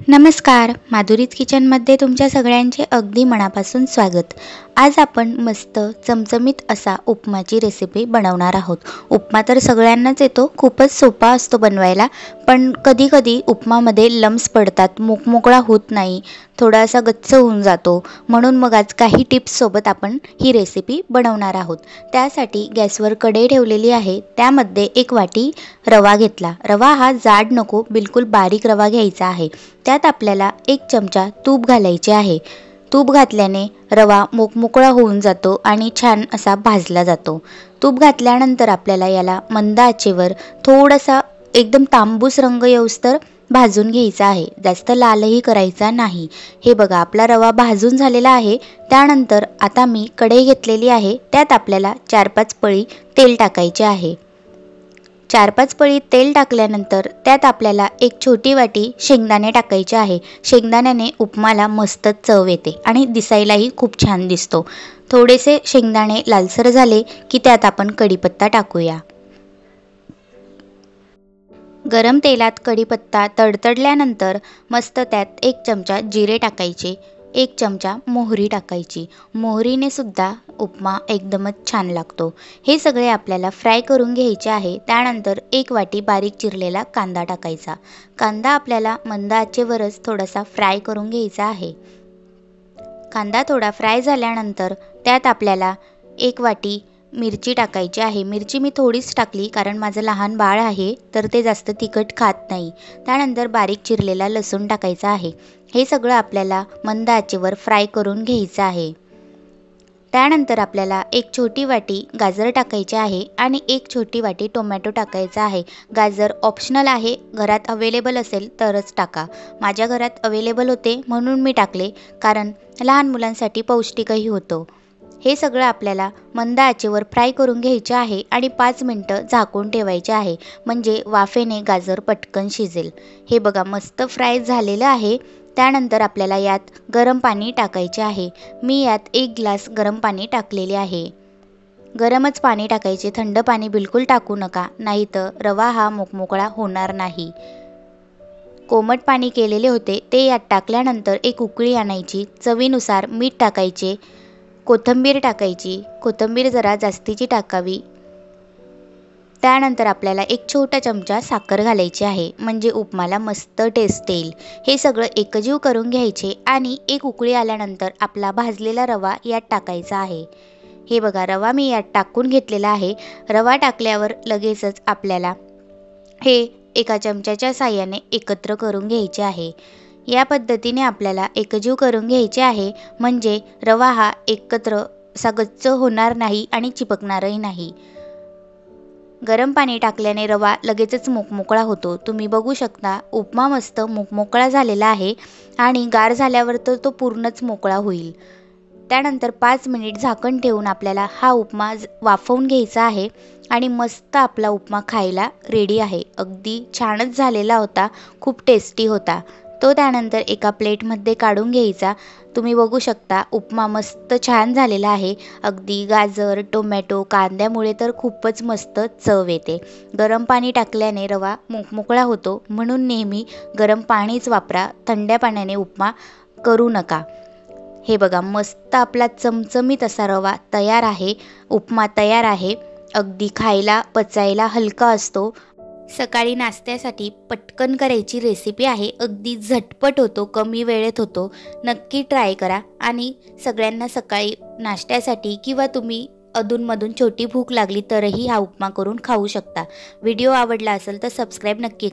नमस्कार, माधुरीज किचनमध्ये तुमच्या सगळ्यांचे अगदी मनापासून स्वागत। आज आपण मस्त चमचमीत असा उपमाची रेसिपी बनवणार आहोत। उपमा तर सगळ्यांनाच येतो, खूपच सोपा असतो बनवायला, पण कधी-कधी उपमामध्ये लम्स पडतात, मोकमोकळा होत नाही, थोडासा गच्च होऊन जातो। म्हणून मग आज काही टिप्स सोबत आपण ही रेसिपी बनवणार आहोत। त्यासाठी गॅसवर कढई ठेवलेली आहे, त्यामध्ये एक वाटी रवा घेतला। रवा हा जाड नको, बिलकुल बारीक रवा घ्यायचा आहे। त्यात आपल्याला 1 चमचा तूप घालायचे आहे। तूप घातल्याने रवा मोकमोकळा होऊन जातो आणि छान असा भाजला जातो। तूप घातल्यानंतर आपल्याला याला मंद आचेवर थोडासा एकदम तांबूस रंग येऊस्तर भाजून घ्यायचा आहे, जास्त लालही करायचा नाही। हे बघा, आपला रवा भाजून झालेला आहे। त्यानंतर आता मी कढई घेतलेली आहे, त्यात आपल्याला 4-5 पळी तेल टाकायचे आहे। 4-5 पळी तेल टाकल्यानंतर त्यात आपल्याला एक छोटी वाटी शेंगदाणे टाकायचे आहे। शेंगदाण्याने उपमाला मस्त चव येते आणि दिसायलाही खूप छान दिसतो। थोडेसे शेंगदाणे लालसर झाले की त्यात आपण कढीपत्ता टाकूया। गरम तेलात कढीपत्ता तडतडल्यानंतर मस्त त्यात 1 चमचा जिरे टाकायचे, 1 चमचा मोहरी टाकायची। मोहरीने सुद्धा उपमा एकदमच छान लागतो। हे सगळे आपल्याला फ्राय करून घ्यायचे आहे। त्यानंतर 1 वाटी बारीक चिरलेला कांदा टाकायचा। कांदा आपल्याला मंद आचेवरच थोडासा फ्राय करून घ्यायचा आहे। कांदा थोडा फ्राय झाल्यानंतर त्यात आपल्याला 1 वाटी मिरची टाकायची आहे। मिरची मी थोडीच टाकली, कारण माझं लहान बाळ आहे, तर ते जास्त तिखट खात नाही। त्यानंतर बारीक चिरलेला लसूण टाकायचा आहे। हे सगळं आपल्याला मंद आचेवर फ्राय करून घ्यायचं आहे। त्यानंतर आपल्याला 1 छोटी वाटी गाजर टाकायचे आहे आणि 1 छोटी वाटी टोमॅटो टाकायचा आहे। गाजर ऑप्शनल आहे, घरात अवेलेबल असेल तरच टाका। माझ्या घरात अवेलेबल होते म्हणून मी टाकले, कारण लहान मुलांसाठी पौष्टिकही होतो। हे सगळं आपल्याला मंद आचेवर फ्राय करून घ्यायचे आहे आणि 5 मिनिटं झाकून ठेवायचे आहे, म्हणजे वाफेने गाजर पटकन शिजेल। हे बघा, मस्त फ्राय झालेलं आहे। त्यानंतर आपल्याला यात गरम पाणी टाकायचे आहे। मी यात 1 ग्लास गरम पाणी टाकलेले आहे। गरमच पाणी टाकायचे, थंड पाणी बिलकुल टाकू नका, नाहीतर रवा हा मोकमोकळा होणार नाही। कोमट पाणी केलेले होते ते यात टाकल्यानंतर एक उकळी आणायची, चवीनुसार मीठ टाकायचे, कोथिंबीर टाकायची, कोथिंबीर जरा जास्तीची टाकावी। त्यानंतर आपल्याला 1 छोटा चमचा साखर घालायची आहे, म्हणजे उपमाला मस्त टेस्ट येईल। हे सगळं एकजीव करून घ्यायचे आणि एक उकळी आल्यानंतर आपला भाजलेला रवा यात टाकायचा आहे। हे बघा, रवा मी यात टाकून घेतलेला आहे। रवा टाकल्यावर लगेचच आपल्याला हे एका चमच्याच्या साहाय्याने एकत्र करून घ्यायचे आहे। या पद्धतीने आपल्याला एकजीव करून घ्यायचे आहे, म्हणजे रवा हा एकत्र असा गच्च होणार नाही आणि चिपकणारही नाही। गरम पाणी टाकल्याने रवा लगेचच मोकमोकळा होतो। तुम्ही बघू शकता, उपमा मस्त मोकमोकळा झालेला आहे आणि गार झाल्यावर तर तो पूर्णच मोकळा होईल। त्यानंतर 5 मिनिट झाकण ठेवून आपल्याला हा उपमा वाफवून घ्यायचा आहे आणि मस्त आपला उपमा खायला रेडी आहे। अगदी छानच झालेला होता, खूप टेस्टी होता। तो त्यानंतर एका प्लेटमध्ये काढून घ्यायचा। तुम्ही बघू शकता, उपमा मस्त छान झालेला आहे। अगदी गाजर, टोमॅटो, कांद्यामुळे तर खूपच मस्त चव येते। गरम पाणी टाकल्याने रवा मोकमोकळा होतो, म्हणून नेहमी गरम पाणीच वापरा, थंड्या पाण्याने उपमा करू नका। हे बघा, मस्त आपला चमचमीत असा रवा तयार आहे, उपमा तयार आहे। अगदी खायला पचायला हलका असतो। सकाळी नाश्त्यासाठी पटकन करायची रेसिपी आहे, अगदी झटपट होतो, कमी वेळेत होतो। नक्की ट्राय करा आणि सगळ्यांना सकाळी नाश्त्यासाठी किंवा तुम्ही अधूनमधून छोटी भूक लागली तरही हा उपमा करून खाऊ शकता। व्हिडिओ आवडला असेल तर सबस्क्राईब नक्की